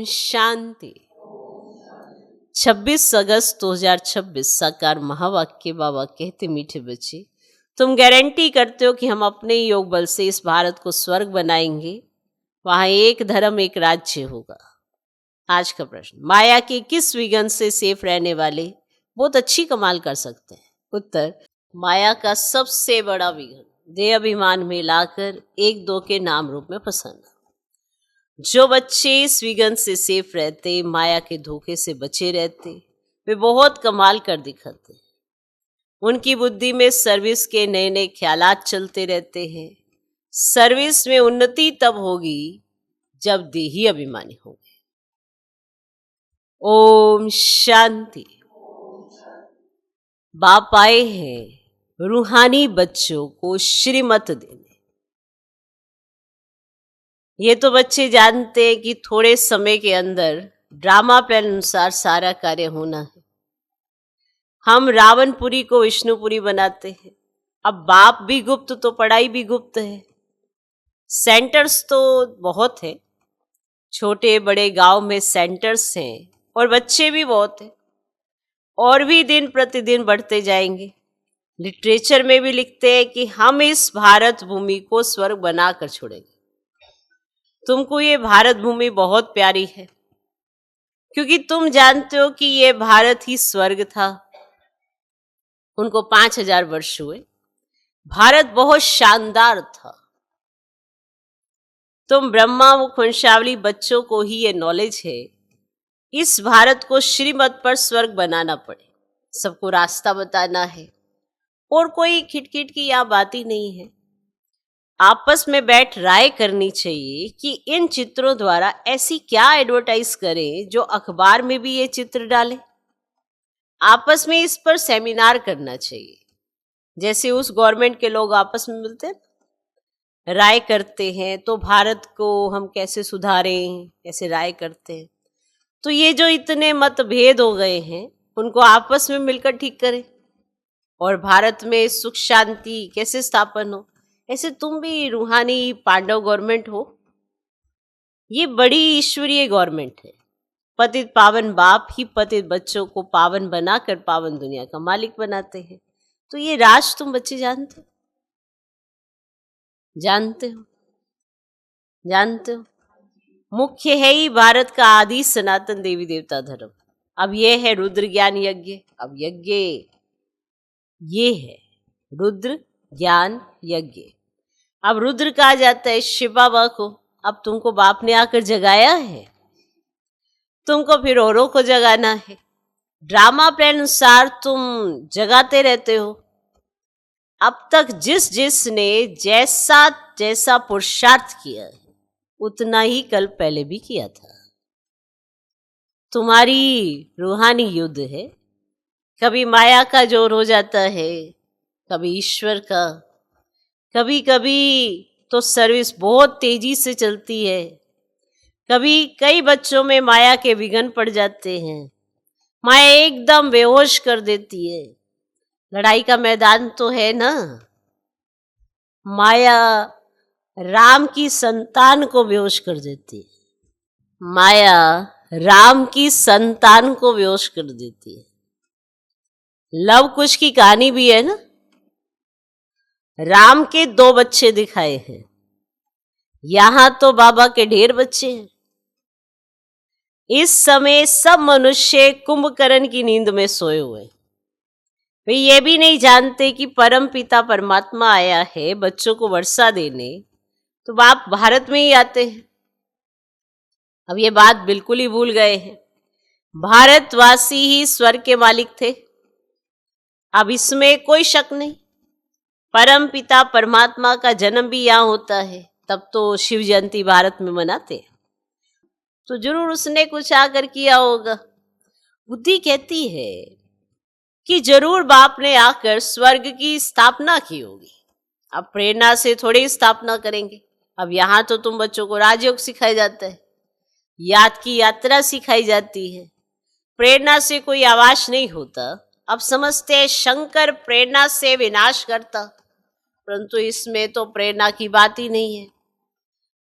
शांति। 26 अगस्त 2026 साकार महावाक्य। बाबा कहते, मीठे बच्चे, तुम गारंटी करते हो कि हम अपने योग बल से इस भारत को स्वर्ग बनाएंगे। वहां एक धर्म एक राज्य होगा। आज का प्रश्न, माया के किस विघन से सेफ रहने वाले बहुत अच्छी कमाल कर सकते हैं? उत्तर, माया का सबसे बड़ा विघन देह अभिमान में लाकर एक दो के नाम रूप में फंसाना। जो बच्चे इस विघन से सेफ रहते, माया के धोखे से बचे रहते, वे बहुत कमाल कर दिखाते। उनकी बुद्धि में सर्विस के नए नए ख्यालात चलते रहते हैं। सर्विस में उन्नति तब होगी जब देही अभिमानी होंगे। ओम शांति। बाप आए हैं रूहानी बच्चों को श्रीमत देने। ये तो बच्चे जानते हैं कि थोड़े समय के अंदर ड्रामा प्लान अनुसार सारा कार्य होना है। हम रावणपुरी को विष्णुपुरी बनाते हैं। अब बाप भी गुप्त तो पढ़ाई भी गुप्त है। सेंटर्स तो बहुत है, छोटे बड़े गांव में सेंटर्स हैं और बच्चे भी बहुत हैं और भी दिन प्रतिदिन बढ़ते जाएंगे। लिटरेचर में भी लिखते हैं कि हम इस भारत भूमि को स्वर्ग बनाकर छोड़ेंगे। तुमको ये भारत भूमि बहुत प्यारी है क्योंकि तुम जानते हो कि ये भारत ही स्वर्ग था। उनको 5000 वर्ष हुए। भारत बहुत शानदार था। तुम ब्रह्मा मुख वंशावली बच्चों को ही ये नॉलेज है, इस भारत को श्रीमत पर स्वर्ग बनाना पड़े। सबको रास्ता बताना है और कोई खिटखिट की यहाँ बात ही नहीं है। आपस में बैठ राय करनी चाहिए कि इन चित्रों द्वारा ऐसी क्या एडवर्टाइज करें जो अखबार में भी ये चित्र डालें। आपस में इस पर सेमिनार करना चाहिए। जैसे उस गवर्नमेंट के लोग आपस में मिलते हैं, राय करते हैं, तो भारत को हम कैसे सुधारें, कैसे राय करते हैं। तो ये जो इतने मतभेद हो गए हैं, उनको आपस में मिलकर ठीक करें और भारत में सुख शांति कैसे स्थापन हो। ऐसे तुम भी रूहानी पांडव गवर्नमेंट हो। ये बड़ी ईश्वरीय गवर्नमेंट है। पतित पावन बाप ही पतित बच्चों को पावन बनाकर पावन दुनिया का मालिक बनाते हैं। तो ये राज तुम बच्चे जानते हो, जानते हो, जानते हो। मुख्य है ही भारत का आदि सनातन देवी देवता धर्म। अब ये है रुद्र ज्ञान यज्ञ। अब यज्ञ ये है रुद्र ज्ञान यज्ञ। अब रुद्र कहा जाता है शिव बाबा को। अब तुमको बाप ने आकर जगाया है, तुमको फिर औरों को जगाना है। ड्रामा प्लान अनुसार तुम जगाते रहते हो। अब तक जिस जिसने जैसा जैसा पुरुषार्थ किया है उतना ही कल पहले भी किया था। तुम्हारी रूहानी युद्ध है। कभी माया का जोर हो जाता है, कभी ईश्वर का, कभी कभी तो सर्विस बहुत तेजी से चलती है। कभी कई बच्चों में माया के विघन पड़ जाते हैं। माया एकदम बेहोश कर देती है। लड़ाई का मैदान तो है ना। माया राम की संतान को बेहोश कर देती है। माया राम की संतान को बेहोश कर देती है। लव कुश की कहानी भी है ना। राम के 2 बच्चे दिखाए हैं, यहां तो बाबा के ढेर बच्चे हैं। इस समय सब मनुष्य कुंभकर्ण की नींद में सोए हुए। वे ये भी नहीं जानते कि परम पिता परमात्मा आया है बच्चों को वर्षा देने, तो बाप भारत में ही आते हैं। अब ये बात बिल्कुल ही भूल गए हैं। भारतवासी ही स्वर्ग के मालिक थे। अब इसमें कोई शक नहीं। परम पिता परमात्मा का जन्म भी यहाँ होता है, तब तो शिव जयंती भारत में मनाते हैं। तो जरूर उसने कुछ आकर किया होगा। बुद्धि कहती है कि जरूर बाप ने आकर स्वर्ग की स्थापना की होगी। अब प्रेरणा से थोड़ी स्थापना करेंगे। अब यहाँ तो तुम बच्चों को राजयोग सिखाया जाता है, याद की यात्रा सिखाई जाती है। प्रेरणा से कोई आवाज नहीं होता। अब समझते हैं शंकर प्रेरणा से विनाश करता, परंतु इसमें तो प्रेरणा की बात ही नहीं है।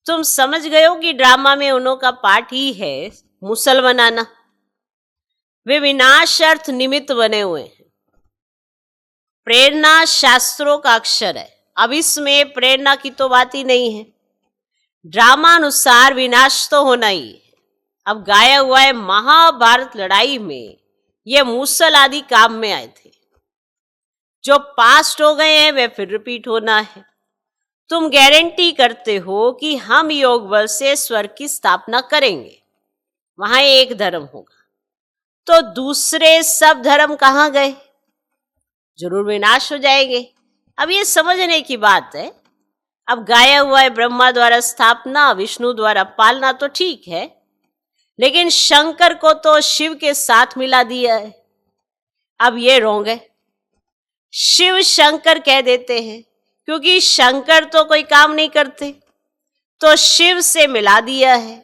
तुम समझ गए हो कि ड्रामा में उन्हों का पार्ट ही है मुसल बनाना। वे विनाश अर्थ निमित्त बने हुए हैं। प्रेरणा शास्त्रों का अक्षर है। अब इसमें प्रेरणा की तो बात ही नहीं है। ड्रामा अनुसार विनाश तो होना ही है। अब गाया हुआ है महाभारत लड़ाई में ये मूसल आदि काम में आए थे। जो पास्ट हो गए हैं वे फिर रिपीट होना है। तुम गारंटी करते हो कि हम योग बल से स्वर्ग की स्थापना करेंगे, वहां एक धर्म होगा, तो दूसरे सब धर्म कहाँ गए? जरूर विनाश हो जाएंगे। अब ये समझने की बात है। अब गाया हुआ है ब्रह्मा द्वारा स्थापना, विष्णु द्वारा पालना, तो ठीक है, लेकिन शंकर को तो शिव के साथ मिला दिया है। अब ये रोंग है। शिव शंकर कह देते हैं क्योंकि शंकर तो कोई काम नहीं करते, तो शिव से मिला दिया है।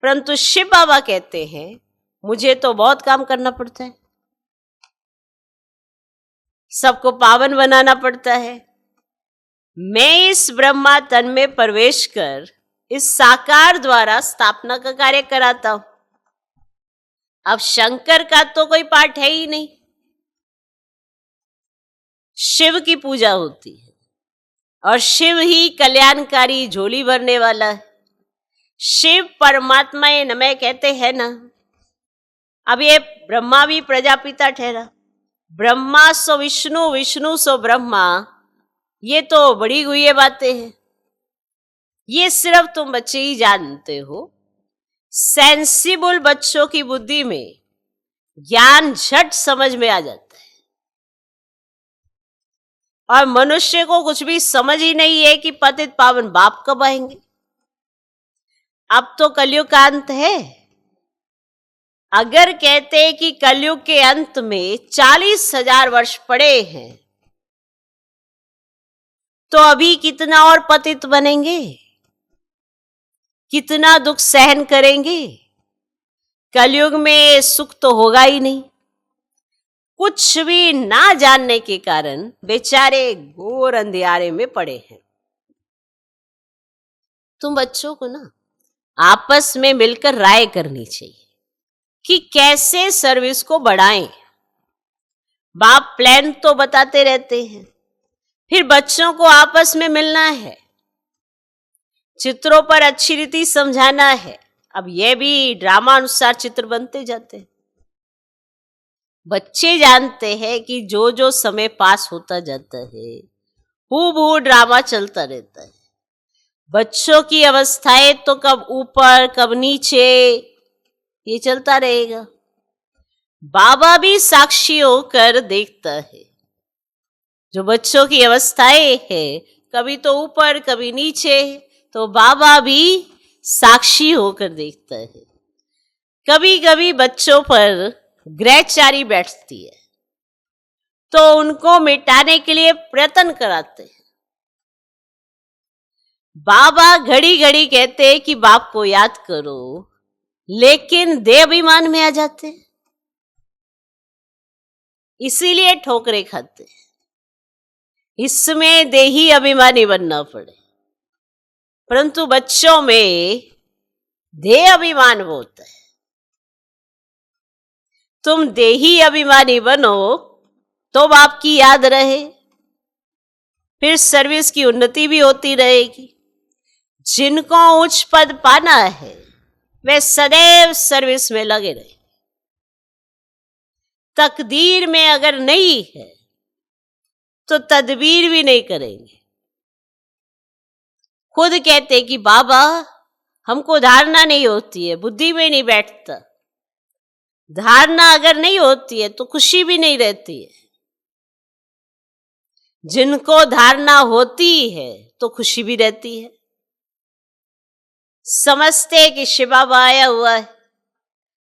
परंतु शिव बाबा कहते हैं मुझे तो बहुत काम करना पड़ता है, सबको पावन बनाना पड़ता है। मैं इस ब्रह्मा तन में प्रवेश कर इस साकार द्वारा स्थापना का कार्य कराता हूं। अब शंकर का तो कोई पार्ट है ही नहीं। शिव की पूजा होती है और शिव ही कल्याणकारी झोली भरने वाला है। शिव परमात्मा ये नमः कहते हैं ना। अब ये ब्रह्मा भी प्रजापिता ठहरा। ब्रह्मा सो विष्णु, विष्णु सो ब्रह्मा, ये तो बड़ी हुई बातें हैं। ये सिर्फ तुम बच्चे ही जानते हो। सेंसिबल बच्चों की बुद्धि में ज्ञान झट समझ में आ जाता है, और मनुष्य को कुछ भी समझ ही नहीं है कि पतित पावन बाप कब आएंगे। अब तो कलयुग का अंत है। अगर कहते हैं कि कलयुग के अंत में 40,000 वर्ष पड़े हैं, तो अभी कितना और पतित बनेंगे, कितना दुख सहन करेंगे। कलयुग में सुख तो होगा ही नहीं। कुछ भी ना जानने के कारण बेचारे घोर अंधियारे में पड़े हैं। तुम बच्चों को ना आपस में मिलकर राय करनी चाहिए कि कैसे सर्विस को बढ़ाएं। बाप प्लान तो बताते रहते हैं, फिर बच्चों को आपस में मिलना है, चित्रों पर अच्छी रीति समझाना है। अब यह भी ड्रामा अनुसार चित्र बनते जाते हैं। बच्चे जानते हैं कि जो जो समय पास होता जाता है हूबहू ड्रामा चलता रहता है। बच्चों की अवस्थाएं तो कब ऊपर कब नीचे, ये चलता रहेगा। बाबा भी साक्षी होकर देखता है। जो बच्चों की अवस्थाएं है कभी तो ऊपर कभी नीचे, तो बाबा भी साक्षी होकर देखता है। कभी कभी बच्चों पर ग्रहचारी बैठती है तो उनको मिटाने के लिए प्रयत्न कराते हैं। बाबा घड़ी घड़ी कहते हैं कि बाप को याद करो, लेकिन देह अभिमान में आ जाते हैं, इसीलिए ठोकरे खाते हैं। इसमें देही अभिमानी बनना पड़े, परंतु बच्चों में देह अभिमान होता है। तुम देही अभिमानी बनो तो बाप की याद रहे, फिर सर्विस की उन्नति भी होती रहेगी। जिनको उच्च पद पाना है वे सदैव सर्विस में लगे रहे। तकदीर में अगर नहीं है तो तदबीर भी नहीं करेंगे। खुद कहते कि बाबा हमको धारणा नहीं होती है, बुद्धि में नहीं बैठता। धारणा अगर नहीं होती है तो खुशी भी नहीं रहती है। जिनको धारणा होती है तो खुशी भी रहती है। समझते कि शिव बाबा आया हुआ है।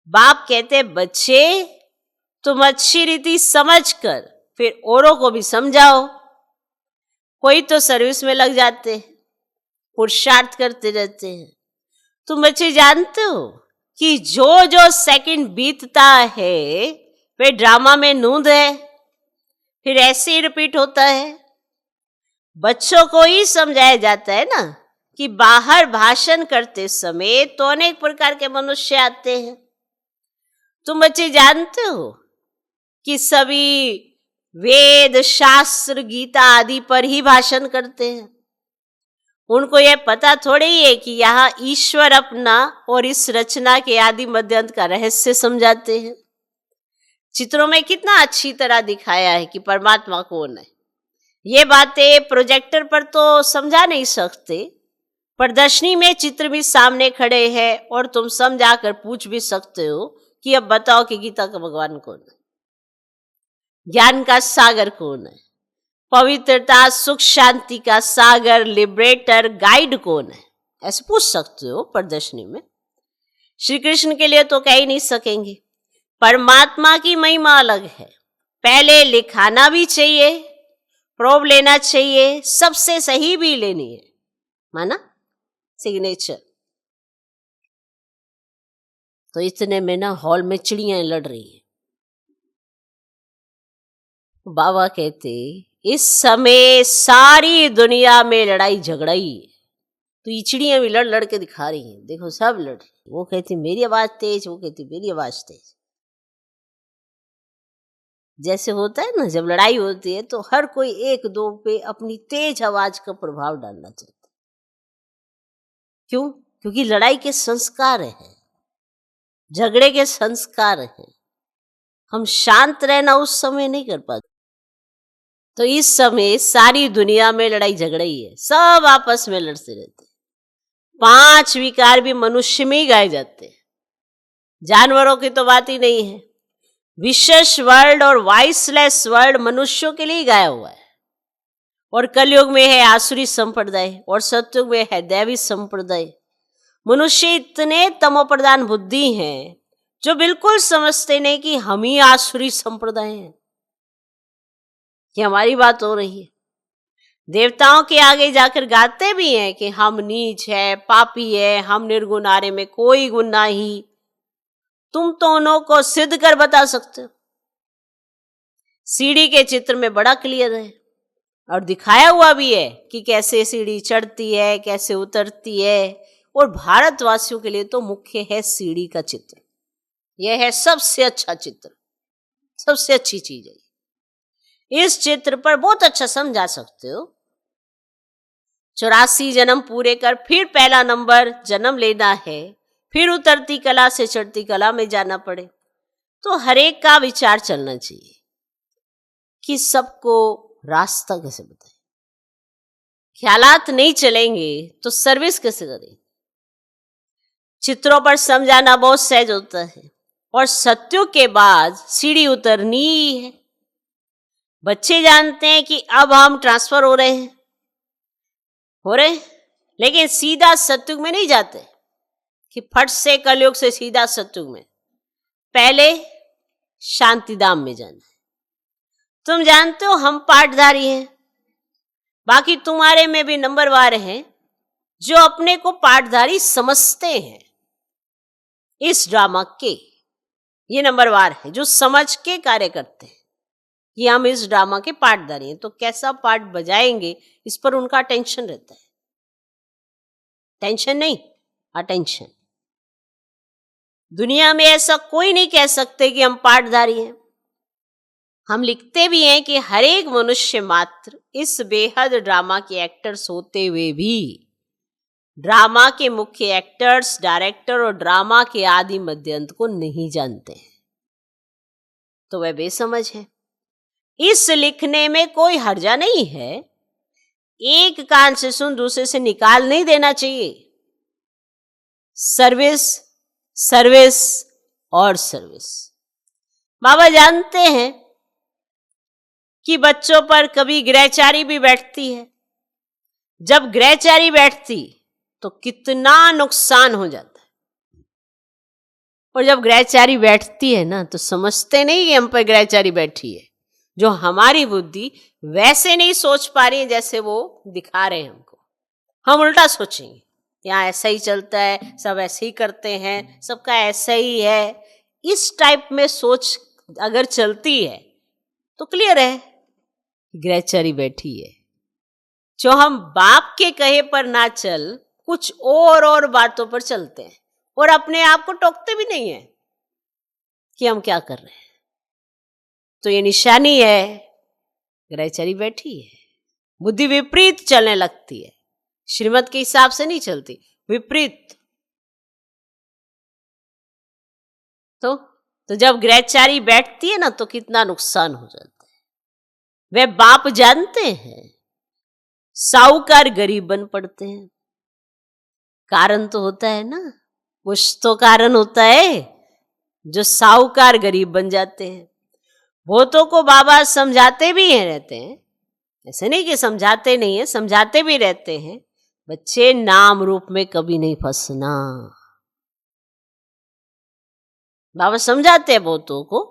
बाप कहते बच्चे तुम अच्छी रीति समझ कर फिर औरों को भी समझाओ। कोई तो सर्विस में लग जाते हैं, पुरुषार्थ करते रहते हैं। तुम बच्चे जानते हो कि जो जो सेकंड बीतता है वे ड्रामा में नूंद है, फिर ऐसे ही रिपीट होता है। बच्चों को ही समझाया जाता है ना कि बाहर भाषण करते समय तो अनेक प्रकार के मनुष्य आते हैं। तुम बच्चे जानते हो कि सभी वेद, शास्त्र, गीता आदि पर ही भाषण करते हैं। उनको यह पता थोड़े ही है कि यहाँ ईश्वर अपना और इस रचना के आदि मध्यांत का रहस्य समझाते हैं। चित्रों में कितना अच्छी तरह दिखाया है कि परमात्मा कौन है। ये बातें प्रोजेक्टर पर तो समझा नहीं सकते, प्रदर्शनी में चित्र भी सामने खड़े हैं और तुम समझाकर पूछ भी सकते हो कि अब बताओ कि गीता का भगवान कौन है, ज्ञान का सागर कौन है, पवित्रता, सुख, शांति का सागर, लिबरेटर, गाइड कौन है, ऐसे पूछ सकते हो प्रदर्शनी में। श्री कृष्ण के लिए तो कह ही नहीं सकेंगे। परमात्मा की महिमा अलग है। पहले लिखाना भी चाहिए, प्रोब लेना चाहिए, सबसे सही भी लेनी है, माना सिग्नेचर। तो इतने में ना हॉल में चिड़ियां लड़ रही है। बाबा कहते इस समय सारी दुनिया में लड़ाई झगड़ा ही है, तो ये चिड़ियां भी लड़ लड़ के दिखा रही हैं, देखो सब लड़ रही। वो कहती मेरी आवाज तेज, वो कहती मेरी आवाज तेज। जैसे होता है ना, जब लड़ाई होती है तो हर कोई एक दो पे अपनी तेज आवाज का प्रभाव डालना चाहता है। क्यों? क्योंकि लड़ाई के संस्कार हैं, झगड़े के संस्कार हैं। हम शांत रहना उस समय नहीं कर पाते। तो इस समय सारी दुनिया में लड़ाई झगड़ा ही है, सब आपस में लड़ते रहते हैं। 5 विकार भी मनुष्य में ही गाए जाते हैं, जानवरों की तो बात ही नहीं है। विशेष वर्ल्ड और वाइसलेस वर्ल्ड मनुष्यों के लिए गाया हुआ है। और कलयुग में है आसुरी संप्रदाय और सतयुग में है दैवी संप्रदाय। मनुष्य इतने तमोप्रधान बुद्धि हैं जो बिल्कुल समझते नहीं कि हम ही आसुरी संप्रदाय हैं, कि हमारी बात हो रही है। देवताओं के आगे जाकर गाते भी हैं कि हम नीच है, पापी है, हम निर्गुण, आरे में कोई गुण नहीं। तुम तो उन्हों को सिद्ध कर बता सकते हो। सीढ़ी के चित्र में बड़ा क्लियर है और दिखाया हुआ भी है कि कैसे सीढ़ी चढ़ती है, कैसे उतरती है। और भारतवासियों के लिए तो मुख्य है सीढ़ी का चित्र। यह है सबसे अच्छा चित्र, सबसे अच्छी चीज है। इस चित्र पर बहुत अच्छा समझा सकते हो। 84 जन्म पूरे कर फिर पहला नंबर जन्म लेना है, फिर उतरती कला से चढ़ती कला में जाना पड़े, तो हर एक का विचार चलना चाहिए कि सबको रास्ता कैसे बताए। ख्यालात नहीं चलेंगे तो सर्विस कैसे करें। चित्रों पर समझाना बहुत सहज होता है और सत्युग के बाद सीढ़ी उतरनी ही है। बच्चे जानते हैं कि अब हम ट्रांसफर हो रहे हैं, लेकिन सीधा सत्युग में नहीं जाते कि फट से कलयुग से सीधा सत्युग में। पहले शांतिधाम में जाना है। तुम जानते हो हम पाठधारी हैं, बाकी तुम्हारे में भी नंबरवार हैं जो अपने को पाठधारी समझते हैं। इस ड्रामा के ये नंबरवार है जो समझ के कार्य करते हैं कि हम इस ड्रामा के पाठधारी हैं, तो कैसा पाठ बजाएंगे इस पर उनका टेंशन रहता है। टेंशन नहीं, अटेंशन। दुनिया में ऐसा कोई नहीं कह सकते कि हम पाठधारी हैं। हम लिखते भी हैं कि हर एक मनुष्य मात्र इस बेहद ड्रामा के एक्टर्स होते हुए भी ड्रामा के मुख्य एक्टर्स, डायरेक्टर और ड्रामा के आदि मध्यांत को नहीं जानते हैं, तो वह बेसमझ है। इस लिखने में कोई हर्जा नहीं है। एक कान से सुन दूसरे से निकाल नहीं देना चाहिए। सर्विस, सर्विस और सर्विस। बाबा जानते हैं कि बच्चों पर कभी ग्रहचारी भी बैठती है। जब ग्रहचारी बैठती तो कितना नुकसान हो जाता है। और जब ग्रहचारी बैठती है ना, तो समझते नहीं कि हम पर ग्रहचारी बैठी है। जो हमारी बुद्धि वैसे नहीं सोच पा रही है जैसे वो दिखा रहे हैं हमको। हम उल्टा सोचेंगे, यहाँ ऐसा ही चलता है, सब ऐसे ही करते हैं, सबका ऐसा ही है। इस टाइप में सोच अगर चलती है तो क्लियर है ग्रहचारी बैठी है। जो हम बाप के कहे पर ना चल कुछ और बातों पर चलते हैं और अपने आप को टोकते भी नहीं है कि हम क्या कर रहे हैं। तो ये निशानी है, ग्रहचरी बैठी है, बुद्धि विपरीत चलने लगती है, श्रीमत के हिसाब से नहीं चलती, विपरीत। तो जब ग्रहचारी बैठती है ना तो कितना नुकसान हो जाता है। वे बाप जानते हैं, साहूकार गरीब बन पड़ते हैं। कारण तो होता है ना, कुछ तो कारण होता है जो साहूकार गरीब बन जाते हैं। भूतों को बाबा समझाते भी हैं रहते हैं, ऐसे नहीं कि समझाते नहीं है, समझाते भी रहते हैं, बच्चे नाम रूप में कभी नहीं फंसना। बाबा समझाते हैं भूतों को,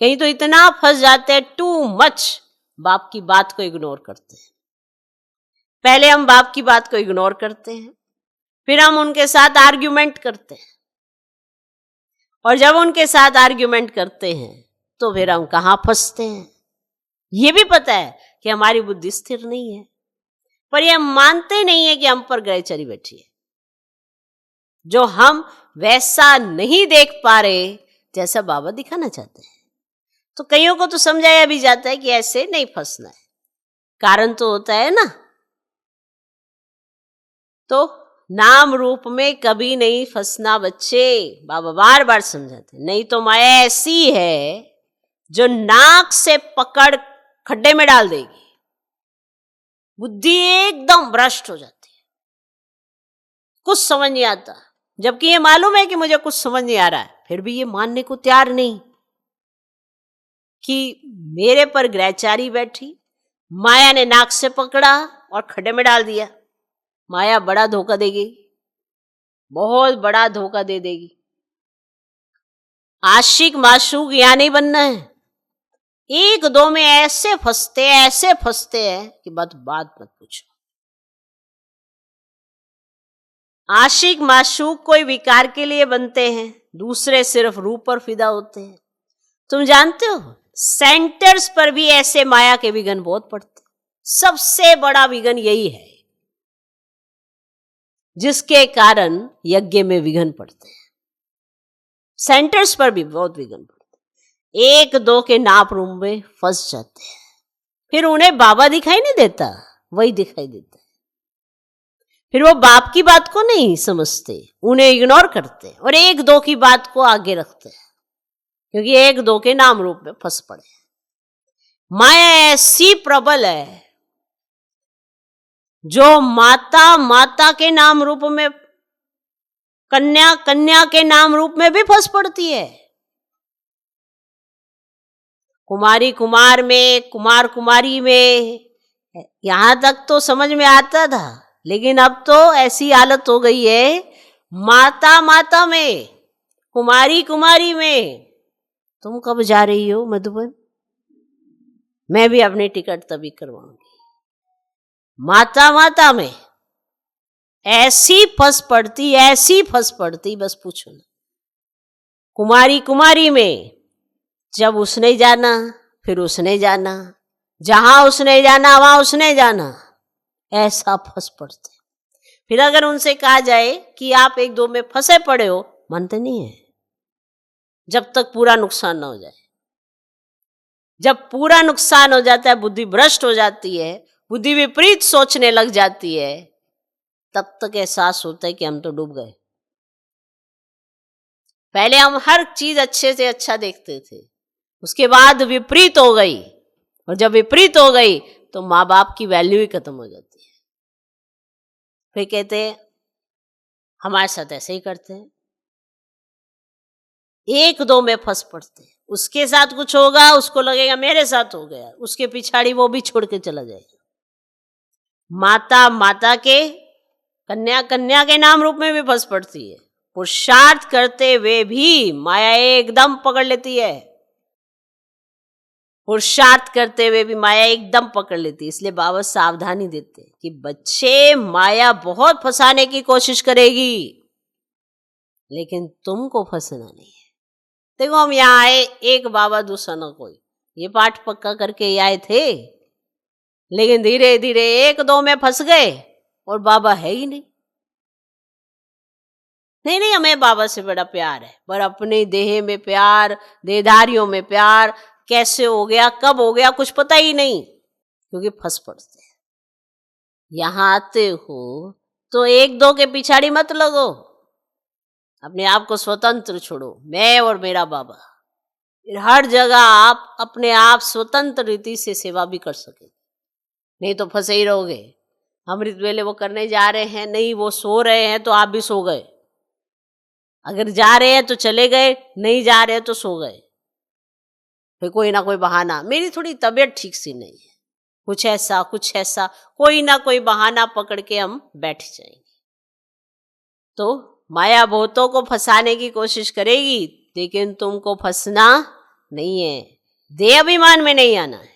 कहीं तो इतना फंस जाते हैं, टू मच, बाप की बात को इग्नोर करते हैं। पहले हम बाप की बात को इग्नोर करते हैं, फिर हम उनके साथ आर्ग्यूमेंट करते हैं, और जब उनके साथ आर्ग्यूमेंट करते हैं तो फिर हम कहाँ फंसते हैं। ये भी पता है कि हमारी बुद्धि स्थिर नहीं है, पर ये हम मानते नहीं है कि हम पर ग्रहचरी बैठी है। जो हम वैसा नहीं देख पा रहे जैसा बाबा दिखाना चाहते हैं। तो कईयों को तो समझाया भी जाता है कि ऐसे नहीं फंसना है, कारण तो होता है ना। तो नाम रूप में कभी नहीं फंसना बच्चे, बाबा बार बार समझाते। नहीं तो माया ऐसी है जो नाक से पकड़ खड्डे में डाल देगी, बुद्धि एकदम भ्रष्ट हो जाती है, कुछ समझ नहीं आता। जबकि ये मालूम है कि मुझे कुछ समझ नहीं आ रहा है, फिर भी ये मानने को तैयार नहीं कि मेरे पर ग्रहचारी बैठी, माया ने नाक से पकड़ा और खड्डे में डाल दिया। माया बड़ा धोखा देगी, बहुत बड़ा धोखा दे देगी। आशिक माशूक यहां नहीं बनना है। एक दो में ऐसे फंसते हैं कि बात मत पूछो। आशिक माशूक कोई विकार के लिए बनते हैं, दूसरे सिर्फ रूप पर फिदा होते हैं। तुम जानते हो सेंटर्स पर भी ऐसे माया के विघन बहुत पड़ते। सबसे बड़ा विघन यही है जिसके कारण यज्ञ में विघन पड़ते हैं। सेंटर्स पर भी बहुत विघन पड़ते, एक दो के नाप रूम में फंस जाते हैं, फिर उन्हें बाबा दिखाई नहीं देता, वही दिखाई देता है। फिर वो बाप की बात को नहीं समझते, उन्हें इग्नोर करते और एक दो की बात को आगे रखते हैं, क्योंकि एक दो के नाम रूप में फंस पड़े। माया ऐसी प्रबल है जो माता के नाम रूप में, कन्या के नाम रूप में भी फंस पड़ती है। कुमारी कुमार में, कुमार कुमारी में, यहां तक तो समझ में आता था, लेकिन अब तो ऐसी हालत हो गई है, माता में, कुमारी कुमारी में। तुम कब जा रही हो मधुबन? मैं भी अपनी टिकट तभी करवाऊंगी। माता में ऐसी फंस पड़ती, बस पूछो ना। कुमारी में जब उसने जाना, फिर उसने जाना, जहां उसने जाना वहां उसने जाना, ऐसा फंस पड़ते। फिर अगर उनसे कहा जाए कि आप एक दो में फंसे पड़े हो, मानते नहीं है, जब तक पूरा नुकसान ना हो जाए। जब पूरा नुकसान हो जाता है, बुद्धि भ्रष्ट हो जाती है, बुद्धि विपरीत सोचने लग जाती है, तब तक एहसास होता है कि हम तो डूब गए। पहले हम हर चीज अच्छे से अच्छा देखते थे, उसके बाद विपरीत हो गई, और जब विपरीत हो गई तो माँ बाप की वैल्यू ही खत्म हो जाती है। फिर कहते हैं हमारे साथ ऐसे ही करते हैं, एक दो में फंस पड़ते हैं। उसके साथ कुछ होगा, उसको लगेगा मेरे साथ हो गया, उसके पिछाड़ी वो भी छोड़ के चला जाएगा। माता के, कन्या के नाम रूप में भी फंस पड़ती है। पुरुषार्थ करते हुए भी माया एकदम पकड़ लेती है, पुरुषार्थ करते हुए भी माया एकदम पकड़ लेती है। इसलिए बाबा सावधानी देते हैं कि बच्चे, माया बहुत फंसाने की कोशिश करेगी, लेकिन तुमको फंसना नहीं है। देखो हम यहाँ आए, एक बाबा दूसरा ना कोई, ये पाठ पक्का करके आए थे, लेकिन धीरे धीरे एक दो में फंस गए और बाबा है ही नहीं। नहीं नहीं, हमें बाबा से बड़ा प्यार है, पर अपने देह में प्यार, देहधारियों में प्यार कैसे हो गया, कब हो गया, कुछ पता ही नहीं, क्योंकि फंस पड़ते हैं। यहां आते हो तो एक दो के पिछाड़ी मत लगो, अपने आप को स्वतंत्र छोड़ो, मैं और मेरा बाबा। फिर हर जगह आप अपने आप स्वतंत्र रीति से सेवा भी कर सके, नहीं तो फंसे ही रहोगे। अमृत वेले वो करने जा रहे हैं, नहीं वो सो रहे हैं तो आप भी सो गए, अगर जा रहे हैं तो चले गए, नहीं जा रहे हैं तो सो गए, फिर कोई ना कोई बहाना, मेरी थोड़ी तबीयत ठीक सी नहीं है, कुछ ऐसा कुछ ऐसा, कोई ना कोई बहाना पकड़ के हम बैठ जाएंगे। तो माया बहुतों को फंसाने की कोशिश करेगी, लेकिन तुमको फंसना नहीं है, देह अभिमान में नहीं आना है,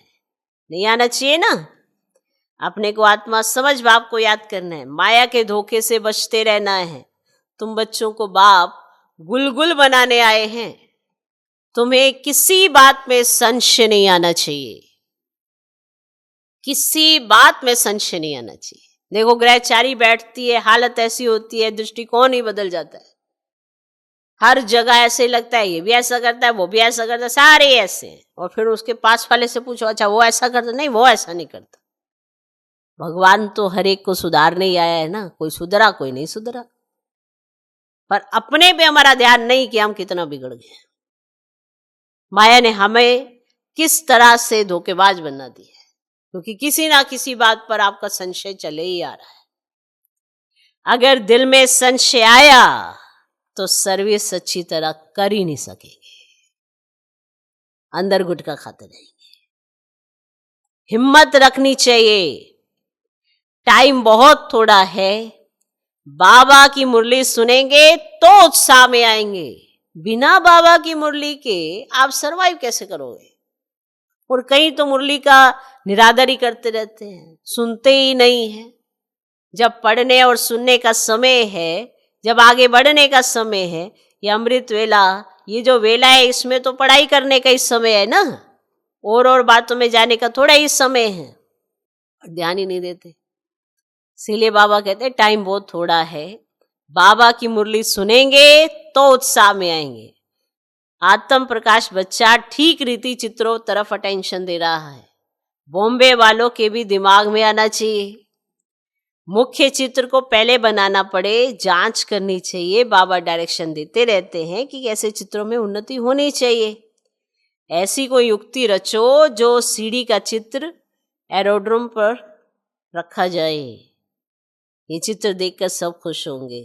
नहीं आना चाहिए ना। अपने को आत्मा समझ बाप को याद करना है, माया के धोखे से बचते रहना है। तुम बच्चों को बाप गुलगुल बनाने आए हैं, तुम्हें किसी बात में संशय नहीं आना चाहिए, किसी बात में संशय नहीं आना चाहिए। देखो ग्रहचारी बैठती है, हालत ऐसी होती है, दृष्टिकोण ही बदल जाता है, हर जगह ऐसे लगता है, ये भी ऐसा करता है, वो भी ऐसा करता है, सारे ऐसे हैं। और फिर उसके पास वाले से पूछो, अच्छा वो ऐसा करता, नहीं वो ऐसा नहीं करता। भगवान तो हर एक को सुधारने ही आया है ना, कोई सुधरा कोई नहीं सुधरा, पर अपने पे हमारा ध्यान नहीं कि हम कितना बिगड़ गए। माया ने हमें किस तरह से धोखेबाज बना दिया है, क्योंकि किसी ना किसी बात पर आपका संशय चले ही आ रहा है। अगर दिल में संशय आया तो सर्विस अच्छी तरह कर ही नहीं सकेंगे, अंदर गुटखा खाते रहेंगे। हिम्मत रखनी चाहिए, टाइम बहुत थोड़ा है, बाबा की मुरली सुनेंगे तो उत्साह में आएंगे, बिना बाबा की मुरली के आप सरवाइव कैसे करोगे। और कई तो मुरली का निरादर ही करते रहते हैं, सुनते ही नहीं है। जब पढ़ने और सुनने का समय है, जब आगे बढ़ने का समय है, ये अमृत वेला, ये जो वेला है, इसमें तो पढ़ाई करने का ही समय है ना, और बातों में जाने का थोड़ा ही समय है, ध्यान ही नहीं देते। इसीलिए बाबा कहते हैं टाइम बहुत थोड़ा है, बाबा की मुरली सुनेंगे तो उत्साह में आएंगे। आत्म प्रकाश बच्चा ठीक रीति चित्रों तरफ अटेंशन दे रहा है, बॉम्बे वालों के भी दिमाग में आना चाहिए। मुख्य चित्र को पहले बनाना पड़े, जांच करनी चाहिए, बाबा डायरेक्शन देते रहते हैं कि कैसे चित्रों में उन्नति होनी चाहिए। ऐसी कोई युक्ति रचो जो सीढ़ी का चित्र एरोड्रोम पर रखा जाए, ये चित्र देखकर सब खुश होंगे,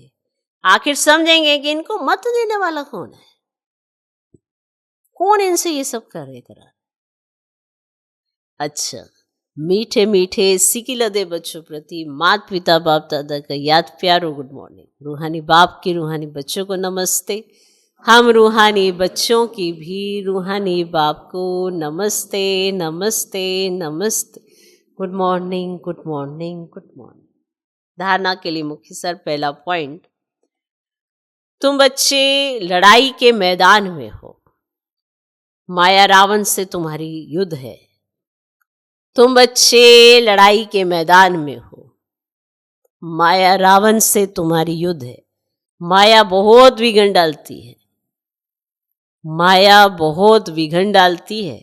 आखिर समझेंगे कि इनको मत देने वाला कौन है, कौन इनसे ये सब करा। अच्छा, मीठे मीठे सिकिलदे बच्चों प्रति माता पिता बाप दादा का याद प्यारो गुड मॉर्निंग। रूहानी बाप की रूहानी बच्चों को नमस्ते, हम रूहानी बच्चों की भी रूहानी बाप को नमस्ते नमस्ते नमस्ते। Good morning good morning good morning. धारणा के लिए मुख्य सर, पहला पॉइंट, तुम बच्चे लड़ाई के मैदान में हो, माया रावण से तुम्हारी युद्ध है। तुम बच्चे लड़ाई के मैदान में हो, माया रावण से तुम्हारी युद्ध है। माया बहुत विघन डालती है, माया बहुत विघन डालती है,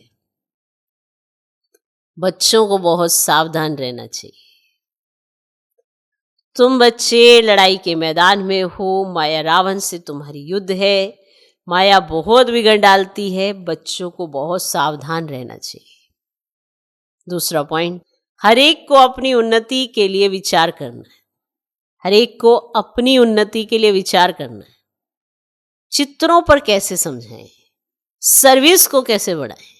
बच्चों को बहुत सावधान रहना चाहिए। तुम बच्चे लड़ाई के मैदान में हो, माया रावण से तुम्हारी युद्ध है, माया बहुत विघन डालती है, बच्चों को बहुत सावधान रहना चाहिए। दूसरा पॉइंट, हर एक को अपनी उन्नति के लिए विचार करना है, हर एक को अपनी उन्नति के लिए विचार करना है। चित्रों पर कैसे समझाएं, सर्विस को कैसे बढ़ाएं,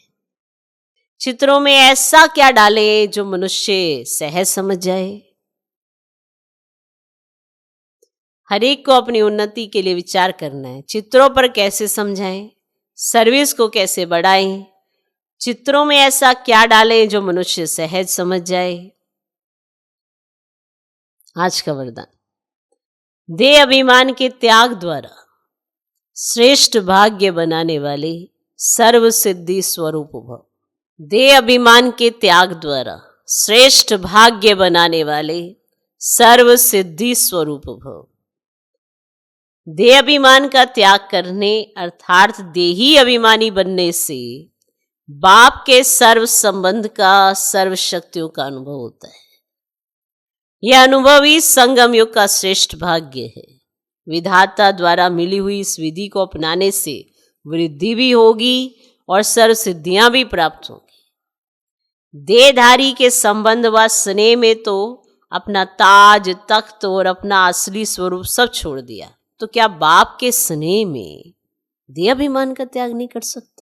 चित्रों में ऐसा क्या डालें जो मनुष्य सहज समझ जाए। हर एक को अपनी उन्नति के लिए विचार करना है, चित्रों पर कैसे समझाएं, सर्विस को कैसे बढ़ाएं, चित्रों में ऐसा क्या डालें जो मनुष्य सहज समझ जाए। आज का वरदान, देह अभिमान के त्याग द्वारा श्रेष्ठ भाग्य बनाने वाले सर्व सिद्धि स्वरूप भव। देह अभिमान के त्याग द्वारा श्रेष्ठ भाग्य बनाने वाले सर्व सिद्धि स्वरूप भव। देह अभिमान का त्याग करने अर्थात देही अभिमानी बनने से बाप के सर्व संबंध का, सर्व शक्तियों का अनुभव होता है। यह अनुभव ही संगम युग का श्रेष्ठ भाग्य है। विधाता द्वारा मिली हुई इस विधि को अपनाने से वृद्धि भी होगी और सर्व सिद्धियां भी प्राप्त होंगी। देहधारी के संबंध व स्नेह में तो अपना ताज, तख्त और अपना असली स्वरूप सब छोड़ दिया, तो क्या बाप के स्नेह में देह अभिमान का त्याग नहीं कर सकते?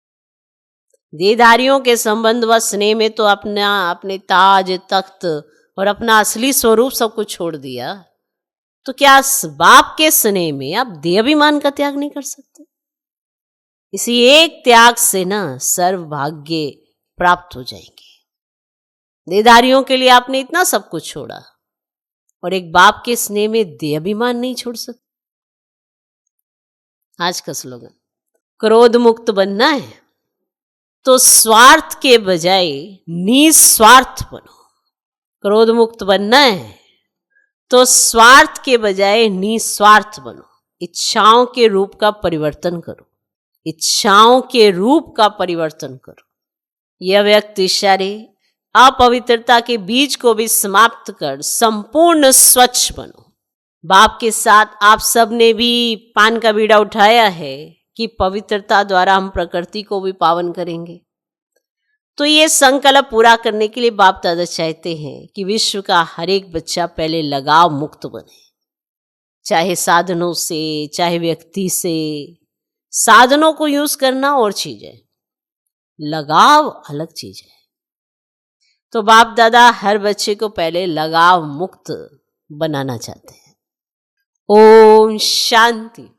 देहधारियों के संबंध व स्नेह में तो अपने ताज, तख्त और अपना असली स्वरूप सब कुछ छोड़ दिया, तो क्या बाप के स्नेह में आप देह अभिमान का त्याग नहीं कर सकते? इसी एक त्याग से ना सर्व भाग्य प्राप्त हो जाएंगे। देहधारियों के लिए आपने इतना सब कुछ छोड़ा और एक बाप के स्नेह में देह अभिमान नहीं छोड़ सकते। आज का स्लोगन, क्रोध मुक्त बनना है तो स्वार्थ के बजाय निस्वार्थ बनो। क्रोध मुक्त बनना है तो स्वार्थ के बजाय निस्वार्थ बनो। इच्छाओं के रूप का परिवर्तन करो, इच्छाओं के रूप का परिवर्तन करो। यह व्यक्ति इशारे अपवित्रता के बीज को भी समाप्त कर संपूर्ण स्वच्छ बनो। बाप के साथ आप सब ने भी पान का बीड़ा उठाया है कि पवित्रता द्वारा हम प्रकृति को भी पावन करेंगे। तो ये संकल्प पूरा करने के लिए बाप दादा चाहते हैं कि विश्व का हर एक बच्चा पहले लगाव मुक्त बने, चाहे साधनों से, चाहे व्यक्ति से। साधनों को यूज करना और चीज है, लगाव अलग चीज है। तो बाप दादा हर बच्चे को पहले लगाव मुक्त बनाना चाहते हैं। ओम शांति।